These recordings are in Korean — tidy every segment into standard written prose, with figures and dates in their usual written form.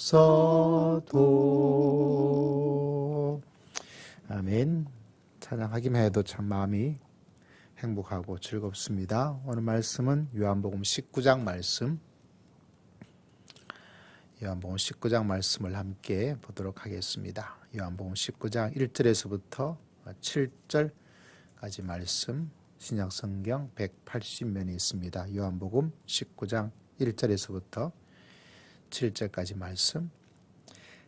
주옵소도. 아멘. 찬양하기만 해도 참 마음이 행복하고 즐겁습니다. 오늘 말씀은 요한복음 19장 말씀, 요한복음 19장 말씀을 함께 보도록 하겠습니다. 요한복음 19장 1절에서부터 7절까지 말씀, 신약성경 180면이 있습니다. 요한복음 19장 1절에서부터 7절까지 말씀.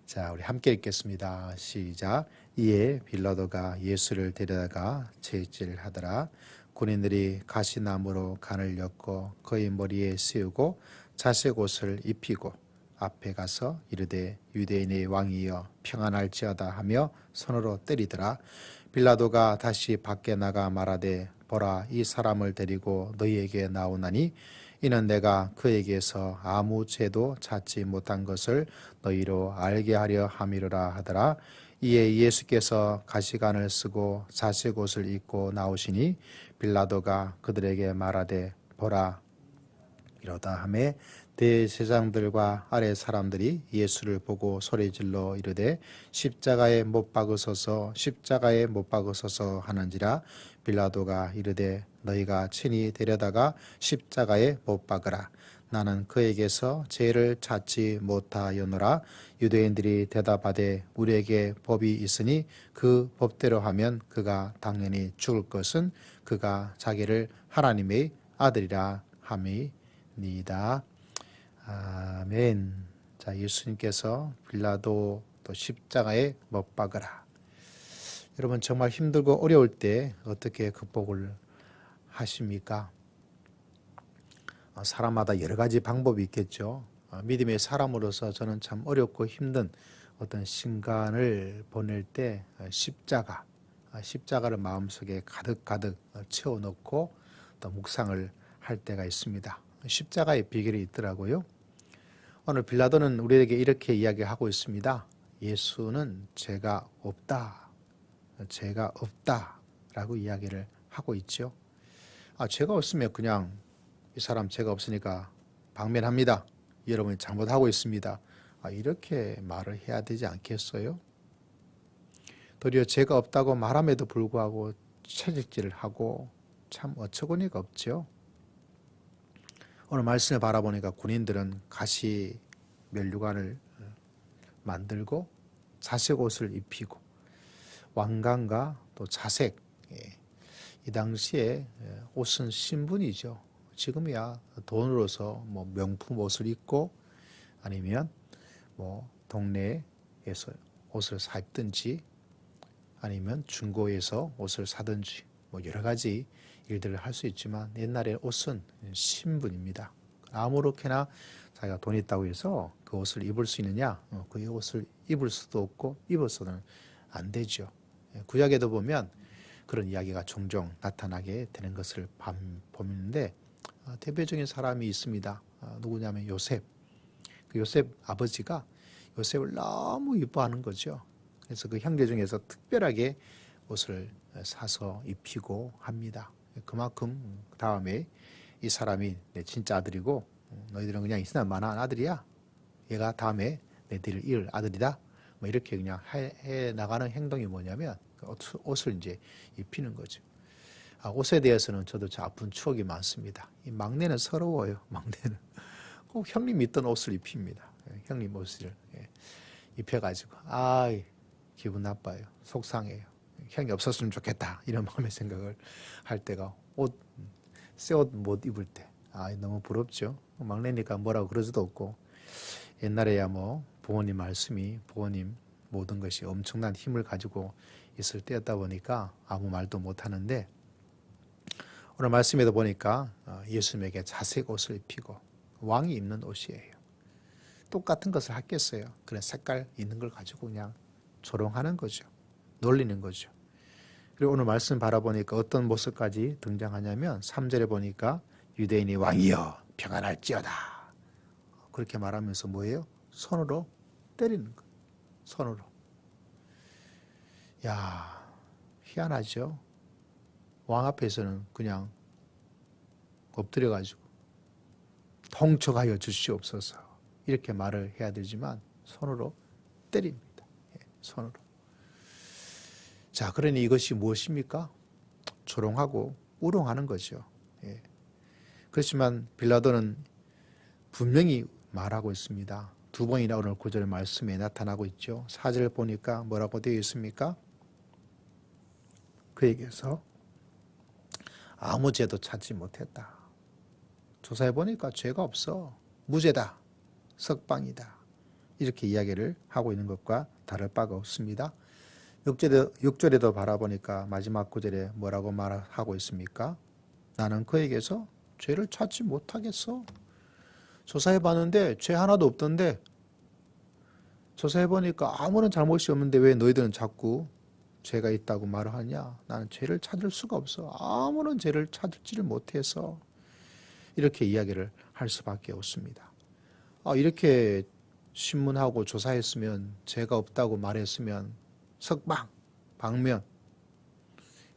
자, 우리 함께 읽겠습니다. 시작. 이에 빌라도가 예수를 데려다가 채찍질하더라. 군인들이 가시나무로 간을 엮고 그의 머리에 씌우고 자색 옷을 입히고 앞에 가서 이르되 유대인의 왕이여 평안할지어다 하며 손으로 때리더라. 빌라도가 다시 밖에 나가 말하되 보라, 이 사람을 데리고 너희에게 나오나니 이는 내가 그에게서 아무 죄도 찾지 못한 것을 너희로 알게 하려 함이로라 하더라. 이에 예수께서 가시관을 쓰고 자색 옷을 입고 나오시니 빌라도가 그들에게 말하되 보라, 이러다 하매 대제사장들과 아래 사람들이 예수를 보고 소리질러 이르되 십자가에 못 박으소서, 십자가에 못 박으소서 하는지라. 빌라도가 이르되 너희가 친히 데려다가 십자가에 못 박으라. 나는 그에게서 죄를 찾지 못하였노라. 유대인들이 대답하되 우리에게 법이 있으니 그 법대로 하면 그가 당연히 죽을 것은 그가 자기를 하나님의 아들이라 함이니이다. 아멘. 자, 예수님께서 빌라도 또 십자가에 못 박으라. 여러분 정말 힘들고 어려울 때 어떻게 극복을 하십니까? 사람마다 여러 가지 방법이 있겠죠. 믿음의 사람으로서 저는 참 어렵고 힘든 어떤 순간을 보낼 때 십자가를 마음속에 가득 채워놓고 또 묵상을 할 때가 있습니다. 십자가의 비결이 있더라고요. 오늘 빌라도는 우리에게 이렇게 이야기하고 있습니다. 예수는 죄가 없다 라고 이야기를 하고 있죠. 죄가 없으면 그냥 이 사람 죄가 없으니까 방면합니다. 여러분이 잘못하고 있습니다. 이렇게 말을 해야 되지 않겠어요? 도리어 죄가 없다고 말함에도 불구하고 채찍질을 하고 참 어처구니가 없죠. 오늘 말씀을 바라보니까 군인들은 가시 면류관을 만들고 자색 옷을 입히고 왕관과 또 자색, 이 당시에 옷은 신분이죠. 지금이야 돈으로서 뭐 명품 옷을 입고 아니면 뭐 동네에서 옷을 사 입든지 아니면 중고에서 옷을 사든지 뭐 여러 가지 일들을 할 수 있지만 옛날에 옷은 신분입니다. 아무렇게나 자기가 돈 있다고 해서 그 옷을 입을 수 있느냐? 그 옷을 입을 수도 없고 입어서는 안 되죠. 구약에도 보면 그런 이야기가 종종 나타나게 되는 것을 보는데 대표적인 사람이 있습니다. 누구냐면 요셉. 그 요셉 아버지가 요셉을 너무 이뻐하는 거죠. 그래서 그 형제 중에서 특별하게 옷을 사서 입히고 합니다. 그만큼 다음에 이 사람이 내 진짜 아들이고 너희들은 그냥 있으나마나 아들이야. 얘가 다음에 너희들을 이을 아들이다. 뭐 이렇게 그냥 해 나가는 행동이 뭐냐면 옷을 이제 입히는 거죠. 옷에 대해서는 저도 참 아픈 추억이 많습니다. 이 막내는 서러워요. 막내는 꼭 형님 입던 옷을 입힙니다. 형님 옷을 입혀가지고 기분 나빠요. 속상해요. 형이 없었으면 좋겠다 이런 마음의 생각을 할 때가 새 옷 못 입을 때 너무 부럽죠. 막내니까 뭐라고 그러지도 없고 옛날에야 뭐 부모님 말씀이 부모님 모든 것이 엄청난 힘을 가지고 있을 때였다 보니까 아무 말도 못하는데 오늘 말씀에도 보니까 예수님에게 자색 옷을 입히고 왕이 입는 옷이에요. 똑같은 것을 하겠어요. 그런 색깔 있는 걸 가지고 그냥 조롱하는 거죠. 놀리는 거죠. 그리고 오늘 말씀 바라보니까 어떤 모습까지 등장하냐면 3절에 보니까 유대인이 왕이여 평안할지어다. 그렇게 말하면서 뭐예요? 손으로 때리는 거예요. 손으로. 야, 희한하죠? 왕 앞에서는 그냥 엎드려가지고 통촉하여 주시옵소서 이렇게 말을 해야 되지만 손으로 때립니다. 손으로. 자, 그러니 이것이 무엇입니까? 조롱하고 우롱하는 거죠. 그렇지만 빌라도는 분명히 말하고 있습니다. 두 번이나 오늘 구절 말씀에 나타나고 있죠. 4절 보니까 뭐라고 되어 있습니까? 그에게서 아무 죄도 찾지 못했다. 조사해 보니까 죄가 없어. 무죄다. 석방이다. 이렇게 이야기를 하고 있는 것과 다를 바가 없습니다. 6절에도 바라보니까 마지막 구절에 뭐라고 말하고 있습니까? 나는 그에게서 죄를 찾지 못하겠어. 조사해 봤는데 죄 하나도 없던데, 조사해 보니까 아무런 잘못이 없는데 왜 너희들은 자꾸 죄가 있다고 말을 하냐? 나는 죄를 찾을 수가 없어. 아무런 죄를 찾지를 못해서 이렇게 이야기를 할 수밖에 없습니다. 이렇게 신문하고 조사했으면, 죄가 없다고 말했으면 석방, 방면,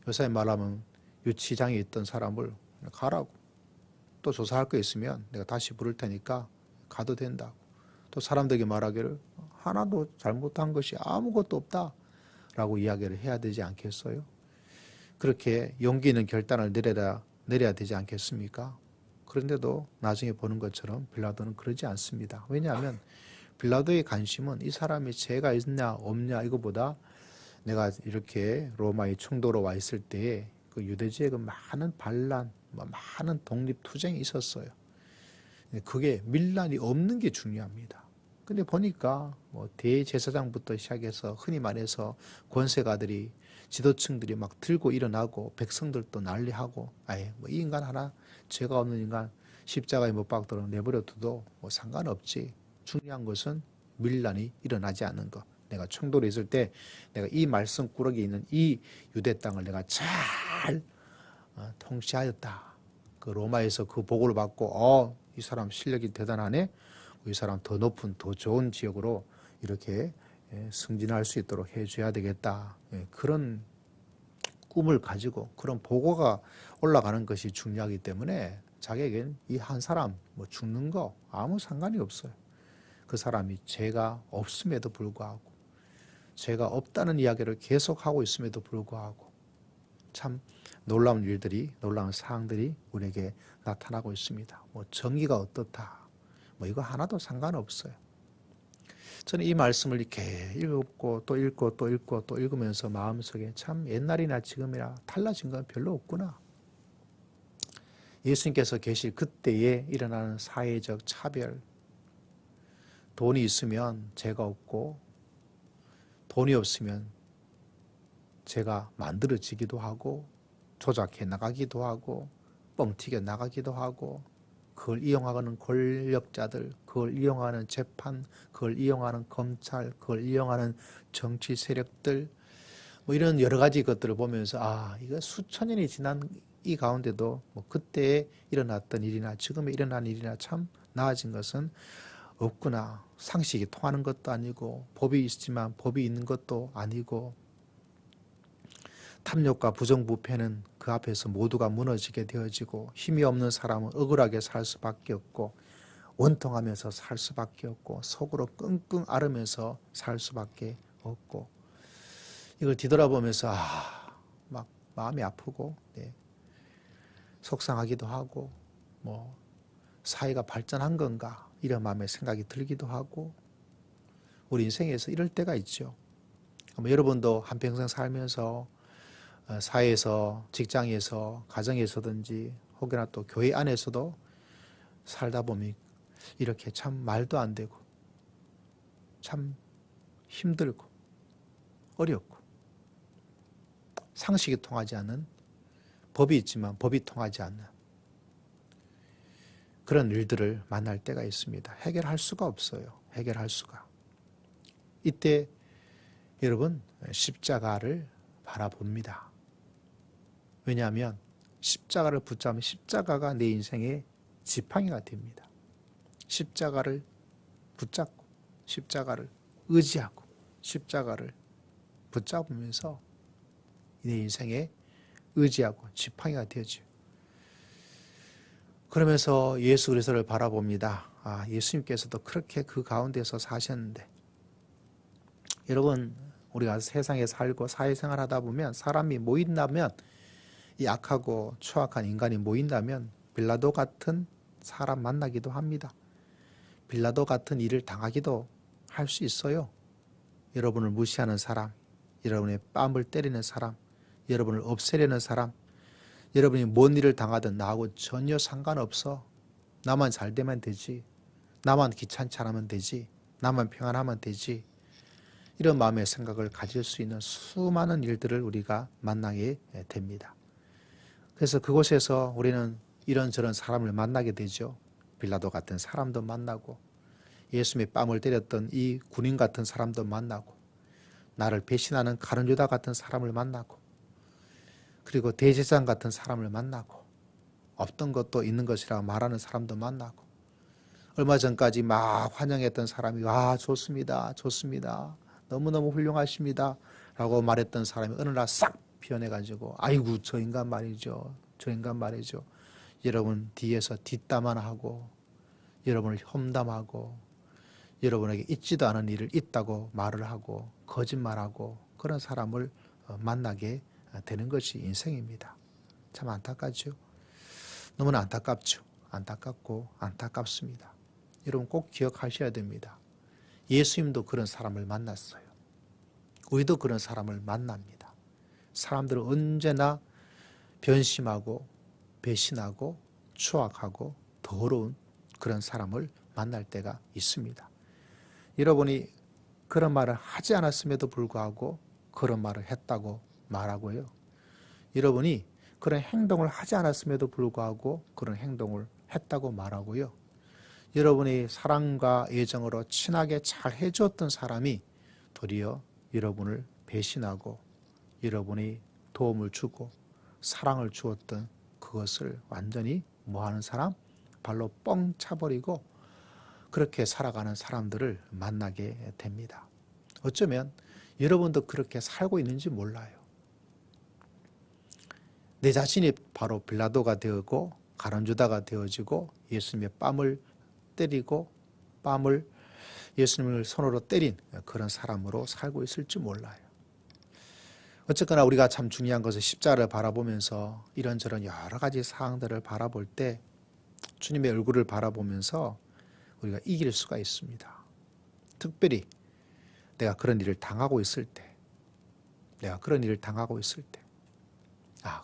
요새 말하면 유치장에 있던 사람을 가라고, 또 조사할 거 있으면 내가 다시 부를 테니까 가도 된다고, 또 사람들에게 말하기를 하나도 잘못한 것이 아무것도 없다 라고 이야기를 해야 되지 않겠어요? 그렇게 용기 있는 결단을 내려야 되지 않겠습니까? 그런데도 나중에 보는 것처럼 빌라도는 그러지 않습니다. 왜냐하면 빌라도의 관심은 이 사람이 죄가 있냐 없냐 이거보다, 내가 이렇게 로마의 총독으로 와 있을 때에 그 유대지에 그 많은 반란, 많은 독립투쟁이 있었어요. 그게 밀란이 없는 게 중요합니다. 근데 보니까 대제사장부터 시작해서 흔히 말해서 권세가들이, 지도층들이 막 들고 일어나고 백성들도 난리하고, 이 인간 하나, 죄가 없는 인간 십자가에 못 박도록 내버려 둬도 상관없지. 중요한 것은 밀란이 일어나지 않는 것. 내가 청도로 있을 때 내가 이 말씀꾸러기에 있는 이 유대 땅을 내가 잘 통치하였다. 그 로마에서 그 보고를 받고 이 사람 실력이 대단하네. 이 사람 더 높은 더 좋은 지역으로 이렇게 승진할 수 있도록 해줘야 되겠다. 그런 꿈을 가지고 그런 보고가 올라가는 것이 중요하기 때문에 자기에겐 이 한 사람 죽는 거 아무 상관이 없어요. 그 사람이 죄가 없음에도 불구하고, 죄가 없다는 이야기를 계속하고 있음에도 불구하고 참 놀라운 일들이, 놀라운 사항들이 우리에게 나타나고 있습니다. 정의가 어떻다, 이거 하나도 상관없어요. 저는 이 말씀을 이렇게 읽고 또 읽고 또 읽고 또 읽으면서 마음속에 참 옛날이나 지금이나 달라진 건 별로 없구나. 예수님께서 계실 그때에 일어나는 사회적 차별, 돈이 있으면 죄가 없고 돈이 없으면 죄가 만들어지기도 하고 조작해 나가기도 하고 뻥튀겨 나가기도 하고, 그걸 이용하는 권력자들, 그걸 이용하는 재판, 그걸 이용하는 검찰, 그걸 이용하는 정치 세력들, 이런 여러 가지 것들을 보면서 이거 수천 년이 지난 이 가운데도 그때 일어났던 일이나 지금에 일어난 일이나 참 나아진 것은 없구나. 상식이 통하는 것도 아니고, 법이 있지만 법이 있는 것도 아니고, 탐욕과 부정부패는 그 앞에서 모두가 무너지게 되어지고, 힘이 없는 사람은 억울하게 살 수밖에 없고, 원통하면서 살 수밖에 없고, 속으로 끙끙 앓으면서 살 수밖에 없고, 이걸 뒤돌아보면서 막 마음이 아프고 속상하기도 하고, 사회가 발전한 건가 이런 마음의 생각이 들기도 하고, 우리 인생에서 이럴 때가 있죠. 여러분도 한평생 살면서 사회에서, 직장에서, 가정에서든지 혹여나 또 교회 안에서도 살다 보면 이렇게 참 말도 안 되고 참 힘들고 어렵고 상식이 통하지 않는, 법이 있지만 법이 통하지 않는 그런 일들을 만날 때가 있습니다. 해결할 수가 없어요. 해결할 수가. 이때 여러분 십자가를 바라봅니다. 왜냐하면 십자가를 붙잡으면 십자가가 내 인생의 지팡이가 됩니다. 십자가를 붙잡고 십자가를 의지하고 십자가를 붙잡으면서 내 인생에 의지하고 지팡이가 되어져요. 그러면서 예수 그리스도를 바라봅니다. 예수님께서도 그렇게 그 가운데서 사셨는데 여러분, 우리가 세상에 살고 사회생활 하다 보면 사람이 모인다면, 이 악하고 추악한 인간이 모인다면 빌라도 같은 사람 만나기도 합니다. 빌라도 같은 일을 당하기도 할 수 있어요. 여러분을 무시하는 사람, 여러분의 뺨을 때리는 사람, 여러분을 없애려는 사람, 여러분이 뭔 일을 당하든 나하고 전혀 상관없어. 나만 잘 되면 되지. 나만 귀찮지 않으면 되지. 나만 평안하면 되지. 이런 마음의 생각을 가질 수 있는 수많은 일들을 우리가 만나게 됩니다. 그래서 그곳에서 우리는 이런저런 사람을 만나게 되죠. 빌라도 같은 사람도 만나고, 예수님의 뺨을 때렸던 이 군인 같은 사람도 만나고, 나를 배신하는 가룟유다 같은 사람을 만나고, 그리고 대제사장 같은 사람을 만나고, 없던 것도 있는 것이라 말하는 사람도 만나고, 얼마 전까지 막 환영했던 사람이 좋습니다, 좋습니다, 너무너무 훌륭하십니다 라고 말했던 사람이 어느 날 싹 변해가지고 아이고 저 인간 말이죠, 저 인간 말이죠. 여러분 뒤에서 뒷담화 하고, 여러분을 험담하고, 여러분에게 있지도 않은 일을 있다고 말을 하고 거짓말하고, 그런 사람을 만나게 되는 것이 인생입니다. 참 안타깝죠. 너무나 안타깝죠. 안타깝고 안타깝습니다. 여러분 꼭 기억하셔야 됩니다. 예수님도 그런 사람을 만났어요. 우리도 그런 사람을 만납니다. 사람들은 언제나 변심하고 배신하고 추악하고 더러운 그런 사람을 만날 때가 있습니다. 여러분이 그런 말을 하지 않았음에도 불구하고 그런 말을 했다고 말하고요. 여러분이 그런 행동을 하지 않았음에도 불구하고 그런 행동을 했다고 말하고요. 여러분이 사랑과 애정으로 친하게 잘 해주었던 사람이 도리어 여러분을 배신하고, 여러분이 도움을 주고 사랑을 주었던 그것을 완전히 뭐하는 사람? 발로 뻥 차버리고 그렇게 살아가는 사람들을 만나게 됩니다. 어쩌면 여러분도 그렇게 살고 있는지 몰라요. 내 자신이 바로 빌라도가 되고 가룟유다가 되어지고, 예수님의 뺨을 때리고 예수님을 손으로 때린 그런 사람으로 살고 있을지 몰라요. 어쨌거나 우리가 참 중요한 것은 십자가를 바라보면서 이런저런 여러 가지 사항들을 바라볼 때 주님의 얼굴을 바라보면서 우리가 이길 수가 있습니다. 특별히 내가 그런 일을 당하고 있을 때,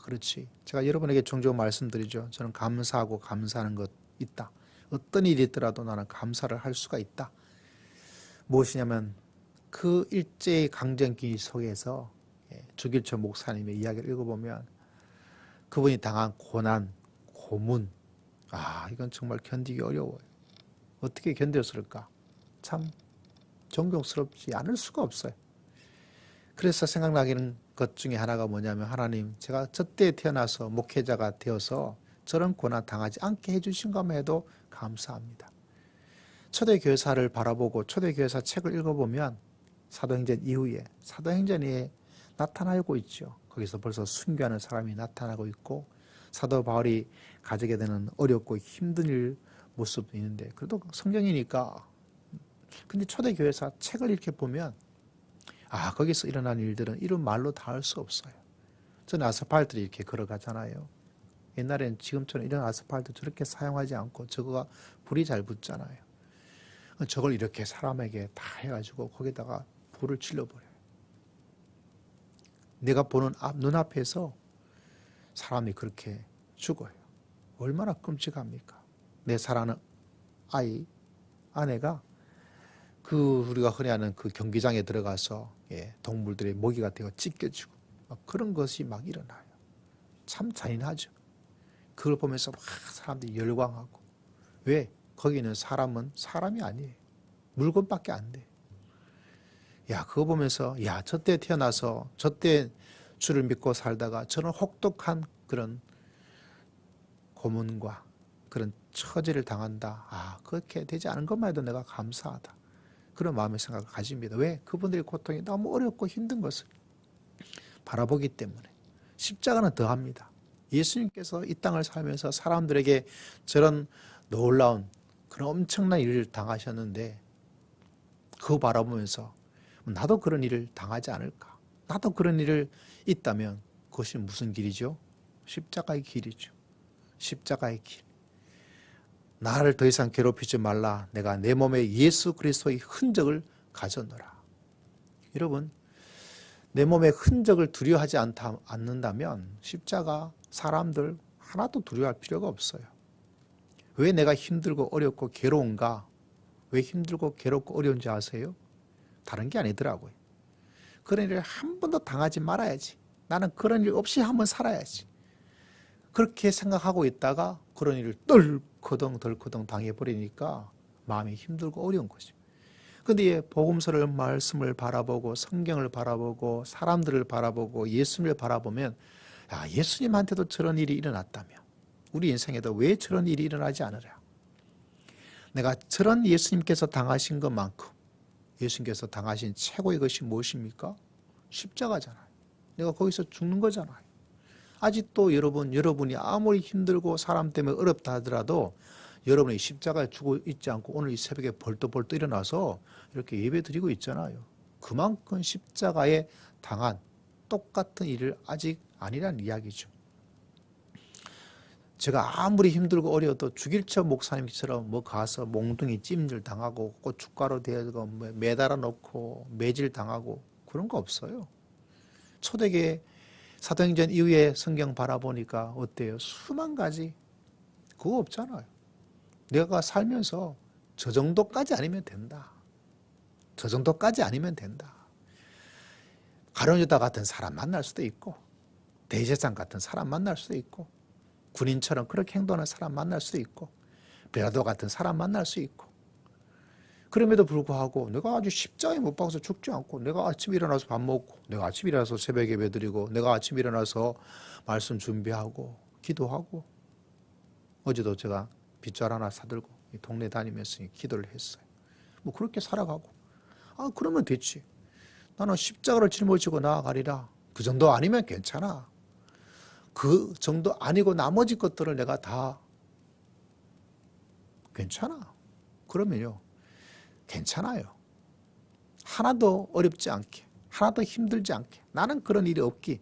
그렇지. 제가 여러분에게 종종 말씀드리죠. 저는 감사하고 감사하는 것 있다. 어떤 일이 있더라도 나는 감사를 할 수가 있다. 무엇이냐면 그 일제의 강점기 속에서 주길초 목사님의 이야기를 읽어보면 그분이 당한 고난, 고문, 이건 정말 견디기 어려워요. 어떻게 견뎠을까? 참 존경스럽지 않을 수가 없어요. 그래서 생각나는 것 중에 하나가 뭐냐면, 하나님, 제가 저때 태어나서 목회자가 되어서 저런 고난 당하지 않게 해주신 것만 해도 감사합니다. 초대교회사를 바라보고 초대교회사 책을 읽어보면 사도행전 이후에 사도행전에 나타나고 있죠. 거기서 벌써 순교하는 사람이 나타나고 있고, 사도 바울이 가지게 되는 어렵고 힘든 일 모습도 있는데, 그래도 성경이니까. 근데 초대교회사 책을 이렇게 보면 거기서 일어난 일들은 이런 말로 다 할 수 없어요. 저는 아스팔트를 이렇게 걸어가잖아요. 옛날엔 지금처럼 이런 아스팔트 저렇게 사용하지 않고 저거가 불이 잘 붙잖아요. 저걸 이렇게 사람에게 다 해가지고 거기다가 불을 질러버려요. 내가 보는 눈앞에서 사람이 그렇게 죽어요. 얼마나 끔찍합니까? 내 사랑하는 아내가 우리가 흔히 하는 그 경기장에 들어가서 동물들의 먹이가 되어 찢겨지고 그런 것이 막 일어나요. 참 잔인하죠. 그걸 보면서 막 사람들이 열광하고. 왜? 거기는 사람은 사람이 아니에요. 물건밖에 안 돼. 그거 보면서 저때 태어나서 저때 주를 믿고 살다가 저는 혹독한 그런 고문과 그런 처지를 당한다. 그렇게 되지 않은 것만 해도 내가 감사하다. 그런 마음의 생각을 가집니다. 왜? 그분들의 고통이 너무 어렵고 힘든 것을 바라보기 때문에. 십자가는 더합니다. 예수님께서 이 땅을 살면서 사람들에게 저런 놀라운 그런 엄청난 일을 당하셨는데, 그거 바라보면서 나도 그런 일을 당하지 않을까? 나도 그런 일을 있다면 그것이 무슨 길이죠? 십자가의 길이죠. 십자가의 길. 나를 더 이상 괴롭히지 말라. 내가 내 몸에 예수 그리스도의 흔적을 가져노라. 여러분, 내 몸의 흔적을 두려워하지 않는다면 십자가 사람들 하나도 두려워할 필요가 없어요. 왜 내가 힘들고 어렵고 괴로운가? 왜 힘들고 괴롭고 어려운지 아세요? 다른 게 아니더라고요. 그런 일을 한 번도 당하지 말아야지. 나는 그런 일 없이 한번 살아야지. 그렇게 생각하고 있다가 그런 일을 덜커덩 당해버리니까 마음이 힘들고 어려운 거죠. 근데 복음서를 말씀을 바라보고 성경을 바라보고 사람들을 바라보고 예수님을 바라보면 야, 예수님한테도 저런 일이 일어났다며 우리 인생에도 왜 저런 일이 일어나지 않으랴. 내가 저런 예수님께서 당하신 것만큼 예수님께서 당하신 최고의 것이 무엇입니까? 십자가잖아요. 내가 거기서 죽는 거잖아요. 아직도 여러분이 아무리 힘들고 사람 때문에 어렵다 하더라도 여러분이 십자가에 죽어 있지 않고 오늘 이 새벽에 벌떡벌떡 일어나서 이렇게 예배 드리고 있잖아요. 그만큼 십자가에 당한 똑같은 일을 아직 아니란 이야기죠. 제가 아무리 힘들고 어려워도 주길처 목사님처럼 뭐 가서 몽둥이 찜질 당하고 고춧가루 대고 매달아 놓고 매질 당하고 그런 거 없어요. 초대교회 사도행전 이후에 성경 바라보니까 어때요? 수만 가지 그거 없잖아요. 내가 살면서 저 정도까지 아니면 된다. 저 정도까지 아니면 된다. 가룟 유다 같은 사람 만날 수도 있고 대제사장 같은 사람 만날 수도 있고 군인처럼 그렇게 행동하는 사람 만날 수도 있고 베라도 같은 사람 만날 수 있고 그럼에도 불구하고 내가 아주 십자가에 못 박아서 죽지 않고 내가 아침에 일어나서 밥 먹고 내가 아침에 일어나서 새벽에 예배 드리고 내가 아침에 일어나서 말씀 준비하고 기도하고 어제도 제가 빗जार 하나 사들고 동네 다니면서 기도를 했어요. 뭐 그렇게 살아가고 그러면 됐지. 나는 십자가를 짊어지고 나아가리라. 그 정도 아니면 괜찮아. 그 정도 아니고 나머지 것들을 내가 다 괜찮아. 그러면요. 괜찮아요. 하나도 어렵지 않게, 하나도 힘들지 않게, 나는 그런 일이 없기,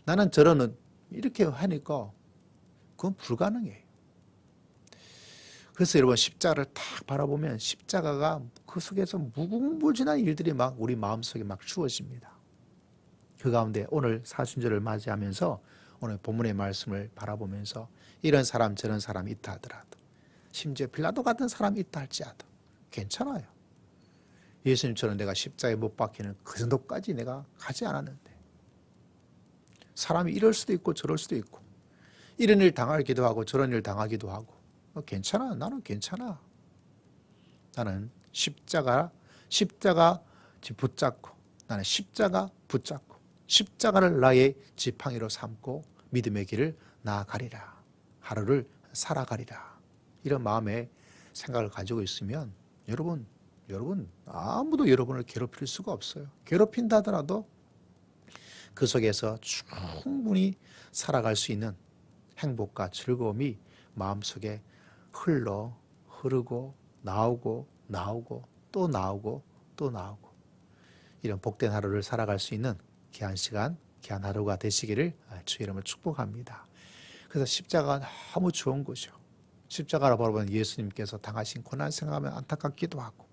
나는 저러는 이렇게 하니까 그건 불가능해요. 그래서 여러분 십자가를 딱 바라보면 십자가가 그 속에서 무궁무진한 일들이 막 우리 마음속에 막 주어집니다. 그 가운데 오늘 사순절을 맞이하면서 오늘 본문의 말씀을 바라보면서 이런 사람 저런 사람 있다 하더라도 심지어 빌라도 같은 사람이 있다 할지라도 괜찮아요. 예수님처럼 내가 십자가에 못 박히는 그 정도까지 내가 가지 않았는데 사람이 이럴 수도 있고 저럴 수도 있고 이런 일 당하기도 하고 저런 일 당하기도 하고 괜찮아. 나는 괜찮아. 나는 십자가 붙잡고 나는 십자가 붙잡고 십자가를 나의 지팡이로 삼고 믿음의 길을 나아가리라. 하루를 살아가리라. 이런 마음의 생각을 가지고 있으면 여러분 아무도 여러분을 괴롭힐 수가 없어요. 괴롭힌다 하더라도 그 속에서 충분히 살아갈 수 있는 행복과 즐거움이 마음속에 흐르고 나오고 또 나오고 이런 복된 하루를 살아갈 수 있는 귀한 시간, 귀한 하루가 되시기를 주의 이름으로 축복합니다. 그래서 십자가가 너무 좋은 거죠. 십자가를 바라보는 예수님께서 당하신 고난 생각하면 안타깝기도 하고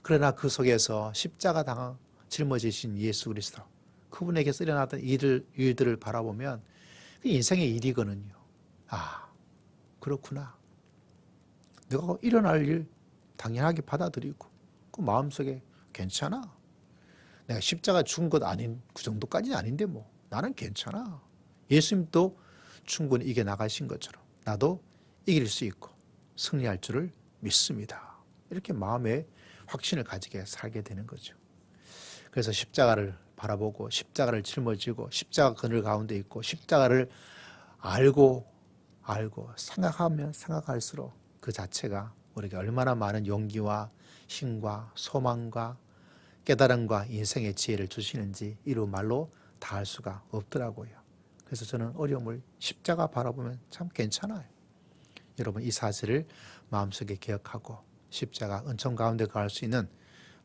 그러나 그 속에서 십자가 짊어지신 예수 그리스도 그분에게서 일어났던 일들을 바라보면 인생의 일이거든요. 그렇구나. 내가 일어날 일 당연하게 받아들이고 그 마음속에 괜찮아. 내가 십자가 죽은 것 아닌 그 정도까지는 아닌데 뭐 나는 괜찮아. 예수님도 충분히 이겨나가신 것처럼 나도 이길 수 있고 승리할 줄을 믿습니다. 이렇게 마음에 확신을 가지게 살게 되는 거죠. 그래서 십자가를 바라보고 십자가를 짊어지고 십자가 그늘 가운데 있고 십자가를 알고 생각하면 생각할수록 그 자체가 우리가 얼마나 많은 용기와 힘과 소망과 깨달음과 인생의 지혜를 주시는지 이루 말로 다 할 수가 없더라고요. 그래서 저는 어려움을 십자가 바라보면 참 괜찮아요. 여러분 이 사실을 마음속에 기억하고 십자가 은총 가운데 갈 수 있는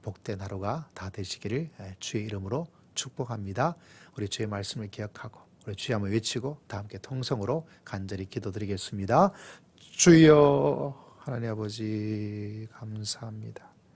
복된 하루가 다 되시기를 주의 이름으로 축복합니다. 우리 주의 말씀을 기억하고 우리 주여 한번 외치고 다 함께 통성으로 간절히 기도드리겠습니다. 주여 하나님 아버지 감사합니다.